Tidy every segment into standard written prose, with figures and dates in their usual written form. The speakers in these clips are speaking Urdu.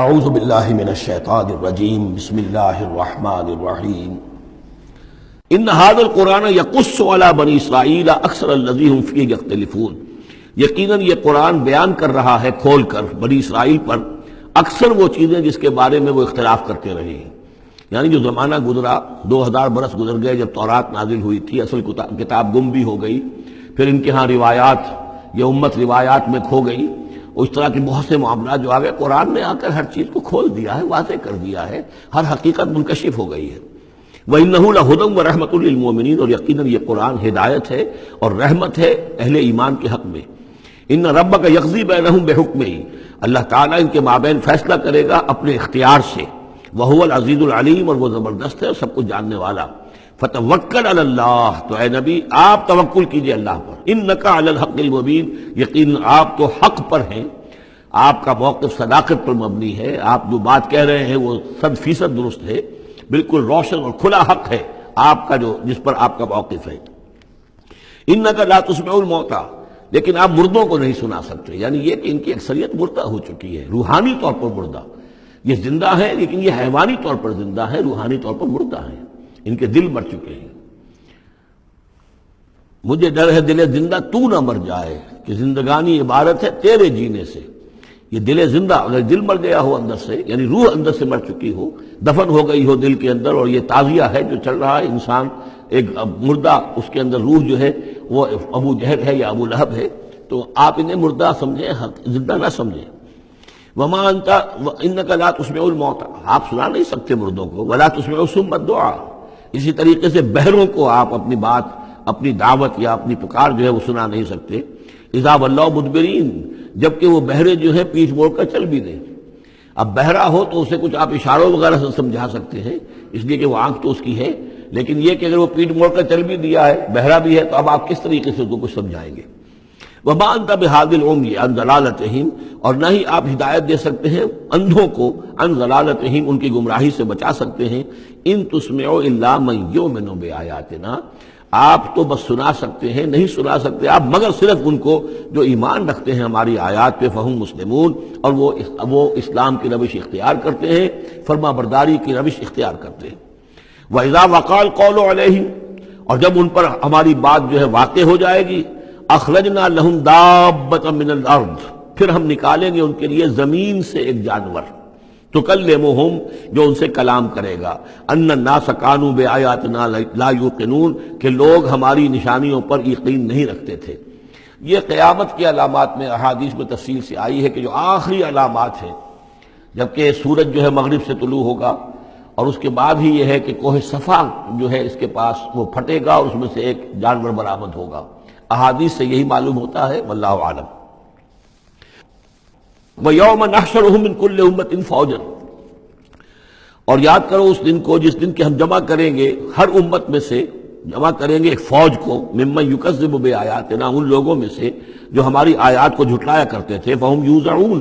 اعوذ باللہ من الشیطان الرجیم بسم اللہ الرحمن الرحیم ان هذا القرآن يقص على بنی اسرائیل اکثر الذی هم فیہ یختلفون، یقیناً یہ قرآن بیان کر رہا ہے کھول کر بنی اسرائیل پر اکثر وہ چیزیں جس کے بارے میں وہ اختلاف کرتے رہے ہیں۔ یعنی جو زمانہ گزرا، 2000 برس گزر گئے جب تورات نازل ہوئی تھی، اصل کتاب گم بھی ہو گئی، پھر ان کے ہاں روایات، یہ امت روایات میں کھو گئی، اس طرح کے بہت سے معاملات جو آ گئے، قرآن نے آ کر ہر چیز کو کھول دیا ہے، واضح کر دیا ہے، ہر حقیقت منکشف ہو گئی ہے۔ وَإِنَّهُ لَهُدًى وَرَحْمَةٌ لِّلْمُؤْمِنِينَ، اور یقیناً یہ قرآن ہدایت ہے اور رحمت ہے اہل ایمان کے حق میں۔ إِنَّ رَبَّكَ يَقْضِي بَيْنَهُم بِحُكْمِهِ، اللہ تعالیٰ ان کے مابین فیصلہ کرے گا اپنے اختیار سے۔ وَهُوَ الْعَزِيزُ الْعَلِيمُ، اور وہ زبردست ہے اور سب کچھ جاننے والا۔ فَتَوَكَّلْ عَلَى اللَّهِ، تو اے نبی آپ توکل کیجئے اللہ پر۔ إِنَّكَ عَلَى الْحَقِّ الْمُبِينِ، یقیناً آپ تو حق پر ہیں، آپ کا موقف صداقت پر مبنی ہے، آپ جو بات کہہ رہے ہیں وہ 100% درست ہے، بالکل روشن اور کھلا حق ہے آپ کا، جو جس پر آپ کا موقف ہے۔ إِنَّكَ لَا تُسْمِعُ الْمَوْتَىٰ، لیکن آپ مردوں کو نہیں سنا سکتے، یعنی یہ کہ ان کی اکثریت مردہ ہو چکی ہے، روحانی طور پر مردہ۔ یہ زندہ ہے لیکن یہ حیوانی طور پر زندہ ہے، روحانی طور پر مردہ ہے، ان کے دل مر چکے ہیں۔ مجھے ڈر ہے دل زندہ تو نہ مر جائے، کہ زندگانی عبارت ہے تیرے جینے سے۔ یہ دل زندہ، اگر دل مر گیا ہو اندر سے، یعنی روح اندر سے مر چکی ہو، دفن ہو گئی ہو دل کے اندر، اور یہ تعزیہ ہے جو چل رہا ہے، انسان ایک مردہ، اس کے اندر روح جو ہے وہ ابو جہل ہے یا ابو لہب ہے، تو آپ انہیں مردہ سمجھیں، زندہ نہ سمجھیں۔ وما انت انک لا تسمع الموتى، آپ سنا نہیں سکتے مردوں کو، ولا تسمع الصم الدعاء، اسی طریقے سے بہروں کو آپ اپنی بات، اپنی دعوت یا اپنی پکار جو ہے وہ سنا نہیں سکتے۔ اذا ولوا مدبرین، جبکہ وہ بہرے جو ہے پیٹھ موڑ کر چل بھی دیں۔ اب بہرا ہو تو اسے کچھ آپ اشاروں وغیرہ سے سمجھا سکتے ہیں، اس لیے کہ وہ آنکھ تو اس کی ہے، لیکن یہ کہ اگر وہ پیٹھ موڑ کر چل بھی دیا ہے، بہرا بھی ہے، تو اب آپ کس طریقے سے اس کو کچھ سمجھائیں گے؟ وما انت بهادي العمي عن ضلالتهم، اور نہ ہی آپ ہدایت دے سکتے ہیں اندھوں کو، عن ضلالتهم، ان کی گمراہی سے بچا سکتے ہیں۔ ان تسمع الا من يؤمن بآياتنا، آپ تو بس سنا سکتے ہیں، نہیں سنا سکتے آپ مگر صرف ان کو جو ایمان رکھتے ہیں ہماری آیات پہ، فہم مسلمون، اور وہ اسلام کی روش اختیار کرتے ہیں، فرما برداری کی روش اختیار کرتے ہیں۔ وَإِذَا وَقَعَ الْقَوْلُ عَلَيْهِمْ، اور جب ان پر ہماری بات جو ہے واقع ہو جائے گی، اخرجنا لہم دابۃ من الارض، پھر ہم نکالیں گے ان کے لیے زمین سے ایک جانور، تکلمہم، جو ان سے کلام کرے گا، ان الناس کانوا بآیاتنا لا یوقنون، کہ لوگ ہماری نشانیوں پر یقین نہیں رکھتے تھے۔ یہ قیامت کی علامات میں احادیث میں تفصیل سے آئی ہے کہ جو آخری علامات ہیں، جبکہ سورج جو ہے مغرب سے طلوع ہوگا، اور اس کے بعد ہی یہ ہے کہ کوہ صفا جو ہے اس کے پاس وہ پھٹے گا اور اس میں سے ایک جانور برآمد ہوگا۔ احادیث سے یہی معلوم ہوتا ہے، واللہ عالم۔ وَيَوْمَ نَحْشُرُهُم مِّن كُلِّ أُمَّةٍ فَوْجًا، اور یاد کرو اس دن کو جس دن کہ ہم جمع کریں گے ہر امت میں سے، جمع کریں گے ایک فوج کو، ممن یکذب بآیاتنا، ان لوگوں میں سے جو ہماری آیات کو جھٹلایا کرتے تھے، فہم یوزعون،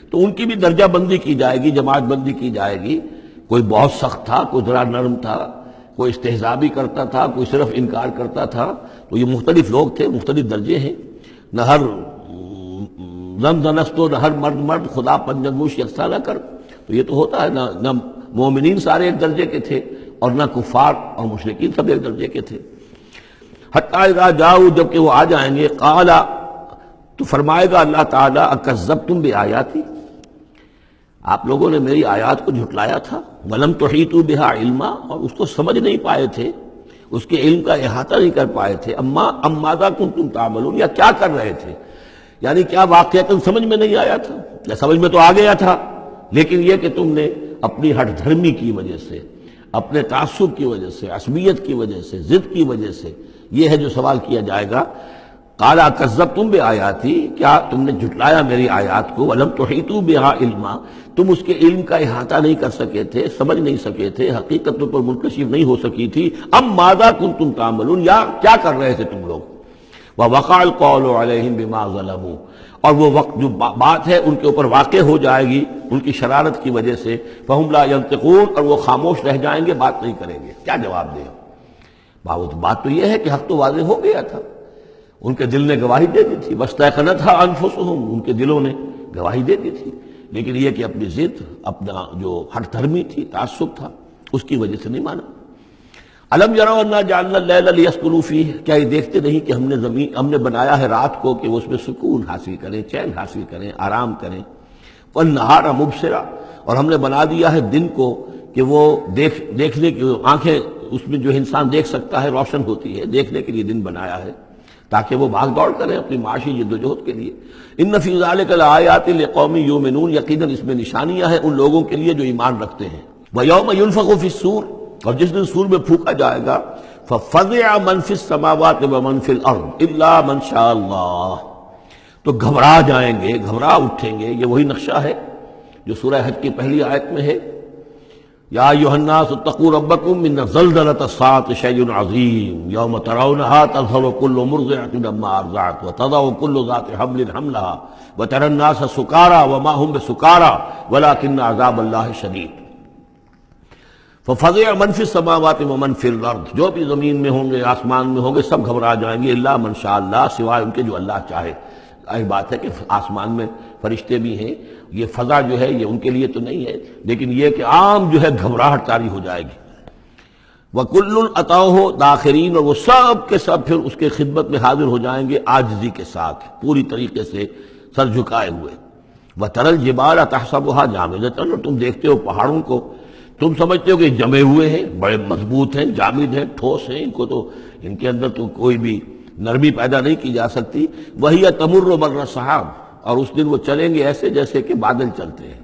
تو ان کی بھی درجہ بندی کی جائے گی، جماعت بندی کی جائے گی۔ کوئی بہت سخت تھا، کوئی ذرا نرم تھا، کوئی استہزاء بھی کرتا تھا، کوئی صرف انکار کرتا تھا، تو یہ مختلف لوگ تھے، مختلف درجے ہیں۔ نہ ہر زنستو، نہ ہر مرد خدا پنجنگوش یکساں نہ کر، تو یہ تو ہوتا ہے، نہ مومنین سارے ایک درجے کے تھے، اور نہ کفار اور مشرکین سب ایک درجے کے تھے۔ حتی اذا جاؤ، جب کہ وہ آ جائیں گے، قال، تو فرمائے گا اللہ تعالیٰ، اکذبتم بآیاتی، آپ لوگوں نے میری آیات کو جھٹلایا تھا، ولم تحیطوا بہا علما، اور اس کو سمجھ نہیں پائے تھے، اس کے علم کا احاطہ نہیں کر پائے تھے، ام ماذا کنتم تعملون، یا کیا کر رہے تھے، یعنی کیا واقعتاً سمجھ میں نہیں آیا تھا، یا سمجھ میں تو آ گیا تھا، لیکن یہ کہ تم نے اپنی ہٹ دھرمی کی وجہ سے، اپنے تعصب کی وجہ سے، عصبیت کی وجہ سے، ضد کی وجہ سے، یہ ہے جو سوال کیا جائے گا۔ قال کذبتم بآیاتی، کیا تم نے جھٹلایا میری آیات کو، ولم تحیطوا بہا علما، تم اس کے علم کا احاطہ نہیں کر سکے تھے، سمجھ نہیں سکے تھے، حقیقت پر منکشف نہیں ہو سکی تھی۔ اب ماذا کنتم تعملون، یا کیا کر رہے تھے تم لوگ۔ ووقع القول علیہم بما ظلموا، اور وہ وقت جو بات ہے ان کے اوپر واقع ہو جائے گی ان کی شرارت کی وجہ سے، فہم لا ینطقون، اور وہ خاموش رہ جائیں گے، بات نہیں کریں گے، کیا جواب دیں۔ بات تو یہ ہے کہ حق تو واضح ہو گیا تھا، ان کے دل نے گواہی دے دی تھی، واستيقنتها انفسهم، ان کے دلوں نے گواہی دے دی تھی، لیکن یہ کہ اپنی ضد، اپنا جو ہٹ دھرمی تھی، تعصب تھا، اس کی وجہ سے نہیں مانا۔ الم یروا انا جعلنا اللیل لیسکنوا فیہ، کیا یہ دیکھتے نہیں کہ ہم نے بنایا ہے رات کو کہ وہ اس میں سکون حاصل کریں، چین حاصل کریں، آرام کریں، والنہار مبصرا، اور ہم نے بنا دیا ہے دن کو کہ وہ دیکھنے کی آنکھیں اس میں جو انسان دیکھ سکتا ہے روشن ہوتی ہے، دیکھنے کے لیے دن بنایا ہے تاکہ وہ بھاگ دوڑ کریں اپنی معاشی جد و جہد کے لیے۔ ان فی ذلک لآیات لقوم یؤمنون، یقیناً اس میں نشانیاں ہیں ان لوگوں کے لیے جو ایمان رکھتے ہیں۔ ویوم ینفخ فی الصور، اور جس دن سور میں پھونکا جائے گا، ففزع من فی السماوات ومن فی الارض الا من شاء اللہ، تو گھبرا جائیں گے، گھبرا اٹھیں گے۔ یہ وہی نقشہ ہے جو سورہ حج کی پہلی آیت میں ہے، یا ایھا الناس اتقوا ربکم ان زلزلۃ الساعۃ شیء عظیم یوم ترونھا تذہل کل مرضعۃ عما ارضعت وتضع کل ذات حمل حملها وتری الناس سکارى وما هم بسکارى ولکن عذاب اللہ شدید۔ ففزع من فی السماوات ومن فی الارض، جو بھی زمین میں ہوں گے، آسمان میں ہوں گے، سب گھبرا جائیں گے، الا من شاء اللہ، سوائے ان کے جو اللہ چاہے۔ ظاہر بات ہے کہ آسمان میں فرشتے بھی ہیں، یہ فضا جو ہے یہ ان کے لیے تو نہیں ہے، لیکن یہ کہ عام جو ہے گھبراہٹ طاری ہو جائے گی۔ وَكُلٌّ أَتَوْهُ دَاخِرِينَ، اور وہ سب کے سب پھر اس کے خدمت میں حاضر ہو جائیں گے عاجزی کے ساتھ، پوری طریقے سے سر جھکائے ہوئے۔ وَتَرَى الْجِبَالَ تَحْسَبُهَا جَامِدَةً، اور تم دیکھتے ہو پہاڑوں کو، تم سمجھتے ہو کہ جمے ہوئے ہیں، بڑے مضبوط ہیں، جامد ہیں، ٹھوس ہیں، ان کے اندر تو کوئی بھی نرمی پیدا نہیں کی جا سکتی۔ وَهِيَ تَمُرُّ مَرَّ السَّحَابِ، اور اس دن وہ چلیں گے ایسے جیسے کہ بادل چلتے ہیں،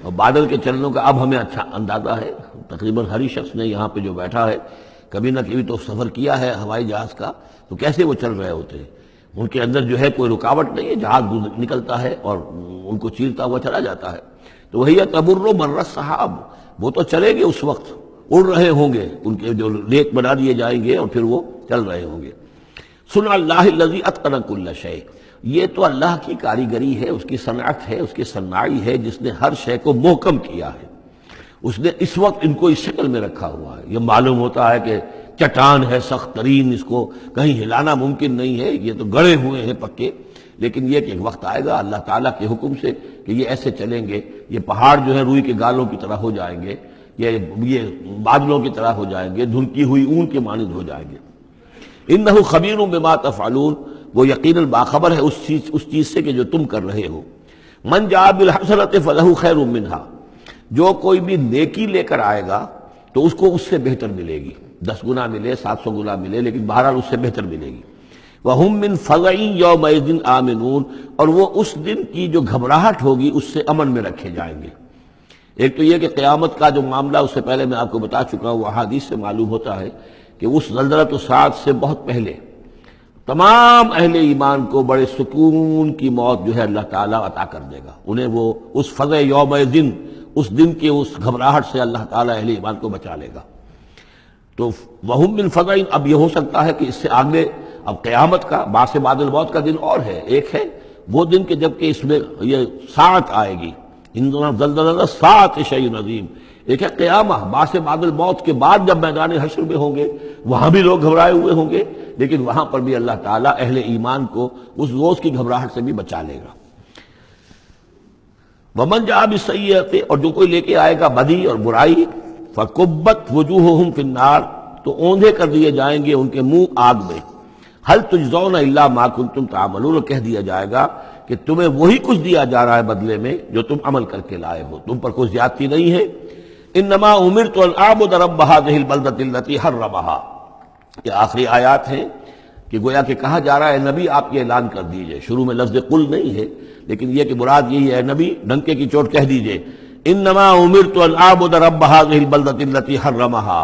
اور بادل کے چلنوں کا اب ہمیں اچھا اندازہ ہے۔ تقریباً ہر ہی شخص نے یہاں پہ جو بیٹھا ہے کبھی نہ کبھی تو سفر کیا ہے ہوائی جہاز کا، تو کیسے وہ چل رہے ہوتے ہیں، ان کے اندر جو ہے کوئی رکاوٹ نہیں ہے، جہاز نکلتا ہے اور ان کو چیرتا ہوا چلا جاتا ہے۔ تو وہی تمر مر السحاب، وہ تو چلیں گے اس وقت، اڑ رہے ہوں گے، ان کے جو ریت بنا دیے جائیں گے اور پھر وہ چل رہے ہوں گے۔ سن اللہ الذی اتقن کل شیء، یہ تو اللہ کی کاریگری ہے، اس کی صنعت ہے، اس کی صنائی ہے، جس نے ہر شے کو محکم کیا ہے۔ اس نے اس وقت ان کو اس شکل میں رکھا ہوا ہے۔ یہ معلوم ہوتا ہے کہ چٹان ہے سخت ترین، اس کو کہیں ہلانا ممکن نہیں ہے، یہ تو گڑے ہوئے ہیں پکے، لیکن یہ کہ ایک وقت آئے گا اللہ تعالیٰ کے حکم سے کہ یہ ایسے چلیں گے، یہ پہاڑ جو ہے روئی کے گالوں کی طرح ہو جائیں گے، یہ بادلوں کی طرح ہو جائیں گے، دھنکی ہوئی اون کے مانند ہو جائیں گے۔ انہ خبیر بما تفعلون، وہ یقیناً باخبر ہے اس چیز سے کہ جو تم کر رہے ہو۔ من جاء بالحسنۃ فلہ خیر منہا، جو کوئی بھی نیکی لے کر آئے گا تو اس کو اس سے بہتر ملے گی، 10 گنا ملے، 700 گنا ملے، لیکن بہرحال اس سے بہتر ملے گی۔ وَهُم مِّن فَزَعٍ يَوْمَئِذٍ آمِنُونَ، اور وہ اس دن کی جو گھبراہٹ ہوگی اس سے امن میں رکھے جائیں گے۔ ایک تو یہ کہ قیامت کا جو معاملہ، اس سے پہلے میں آپ کو بتا چکا ہوں، وہ احادیث سے معلوم ہوتا ہے کہ اس زلزلۃ الساعۃ سے بہت پہلے تمام اہل ایمان کو بڑے سکون کی موت جو ہے اللہ تعالیٰ عطا کر دے گا، انہیں وہ اس فزع یومئذ، اس دن کے اس گھبراہٹ سے اللہ تعالیٰ اہل ایمان کو بچا لے گا۔ تو وَهُم مِّن فَزَعٍ، اب یہ ہو سکتا ہے کہ اس سے آگے اب قیامت کا باعث بعد الموت کا دن اور ہے، ایک ہے وہ دن کہ جب کہ اس میں یہ ساعت آئے گی، ان زلزلۃ الساعۃ شیء عظیم، ایک ہے قیامہ باعث بعد الموت کے بعد جب میدان حشر میں ہوں گے، وہاں بھی لوگ گھبرائے ہوئے ہوں گے، لیکن وہاں پر بھی اللہ تعالیٰ اہل ایمان کو اس روز کی گھبراہٹ سے بھی بچا لے گا۔ ومن جاء بالسیئۃ، اور جو کوئی لے کے آئے گا بدی اور برائی، فکبت وجوہہم فی النار، تو اوندھے کر دیے جائیں گے ان کے منہ آگ میں۔ هل تجزون الا ما کنتم تعملون، کہہ دیا جائے گا کہ تمہیں وہی کچھ دیا جا رہا ہے بدلے میں جو تم عمل کر کے لائے ہو، تم پر کوئی زیادتی نہیں ہے۔ انما امرت ان اعبد رب هذه البلدۃ التي حرمها، یہ آخری آیات ہیں کہ گویا کہ کہا جا رہا ہے نبی آپ یہ اعلان کر دیجئے، شروع میں لفظ قل نہیں ہے لیکن یہ کہ مراد یہی ہے نبی ڈنکے کی چوٹ کہہ دیجئے، انما امرت ان اعبد رب هذه البلدۃ التي حرمها،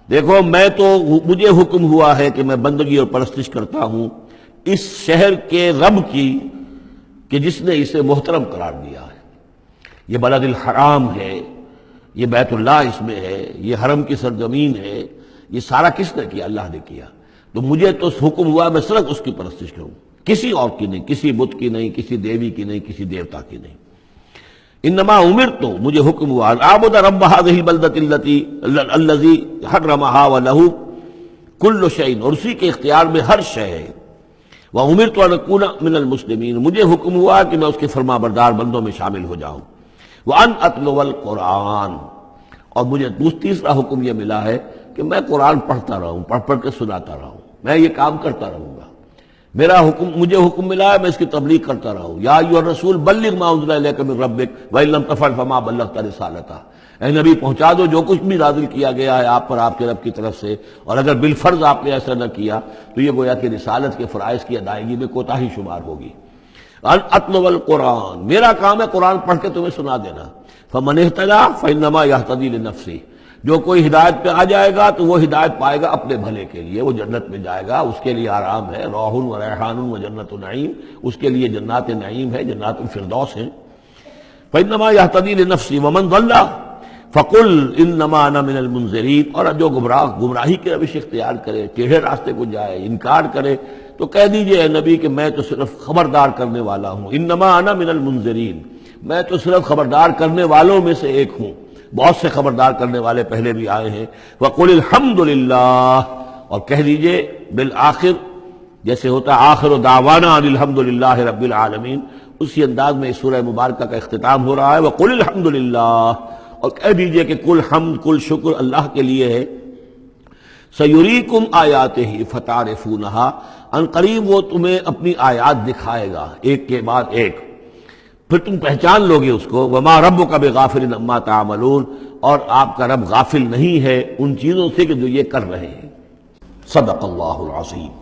دیکھو میں تو مجھے حکم ہوا ہے کہ میں بندگی اور پرستش کرتا ہوں اس شہر کے رب کی کہ جس نے اسے محترم قرار دیا ہے۔ یہ بلد الحرام ہے، یہ بیت اللہ اس میں ہے، یہ حرم کی سرزمین ہے، یہ سارا کس نے کیا؟ اللہ نے کیا۔ تو مجھے تو حکم ہوا میں صرف اس کی پرستش کروں، کسی اور کی نہیں، کسی بت کی نہیں، کسی دیوی کی نہیں، کسی دیوتا کی نہیں۔ انما امرت، مجھے حکم ہوا ان اعبد رب هذه البلدۃ الذی حرمها وله كل شیء، اور اسی کے اختیار میں ہر شے ہے۔ وَأُمِرْتُ أَنْ أَكُونَ مِنَ الْمُسْلِمِينَ، مجھے حکم ہوا کہ میں اس کے فرما بردار بندوں میں شامل ہو جاؤں. وَأَنْ أَتْلُوَ الْقُرْآنَ، اور مجھے تیسرا حکم یہ ملا ہے کہ میں قرآن پڑھتا رہوں، پڑھ کے سناتا رہوں، میں یہ کام کرتا رہوں گا. میرا حکم، مجھے حکم ملا ہے میں اس کی تبلیغ کرتا رہوں. یا ایھا الرسول بلغ ما انزل الیک من ربک وان لم تفعل فما بلغت رسالتہ، اے نبی پہنچا دو جو کچھ بھی نازل کیا گیا ہے آپ پر آپ کے رب کی طرف سے، اور اگر بالفرض آپ نے ایسا نہ کیا تو یہ گویا کہ رسالت کے فرائض کی ادائیگی میں کوتاہی شمار ہوگی. ان اتلو القرآن، میرا کام ہے قرآن پڑھ کے تمہیں سنا دینا. فمن اہتدی فانما یہتدی لنفسہ، جو کوئی ہدایت پہ آ جائے گا تو وہ ہدایت پائے گا اپنے بھلے کے لیے، وہ جنت میں جائے گا، اس کے لیے آرام ہے، روح و ریحان و جنت نعیم، اس کے لیے جنات نعیم ہے، جنات الفردوس ہیں. فانما یہتدی لنفسہ ومن ضل فقل انما انا من المنذرین، اور جو گمراہی کی روش اختیار کرے، ٹیڑھے راستے کو جائے، انکار کرے، تو کہہ دیجئے اے نبی کہ میں تو صرف خبردار کرنے والا ہوں. انما انا من المنذرین، میں تو صرف خبردار کرنے والوں میں سے ایک ہوں. بہت سے خبردار کرنے والے پہلے بھی آئے ہیں. وقل الحمد للہ، اور کہہ دیجئے بالآخر، جیسے ہوتا ہے آخر دعوانا ان الحمد للہ رب العالمین، اسی انداز میں اس سورہ مبارکہ کا اختتام ہو رہا ہے. وقل الحمد للہ، اور کہہ دیجئے کہ کل حمد کل شکر اللہ کے لیے ہے. سیریکم آیاتہ فتعرفونہا، ان قریب وہ تمہیں اپنی آیات دکھائے گا ایک کے بعد ایک، پھر تم پہچان لوگے اس کو. وما ربک بغافل عما تعملون، اور آپ کا رب غافل نہیں ہے ان چیزوں سے کہ جو یہ کر رہے ہیں. صدق اللہ العظیم.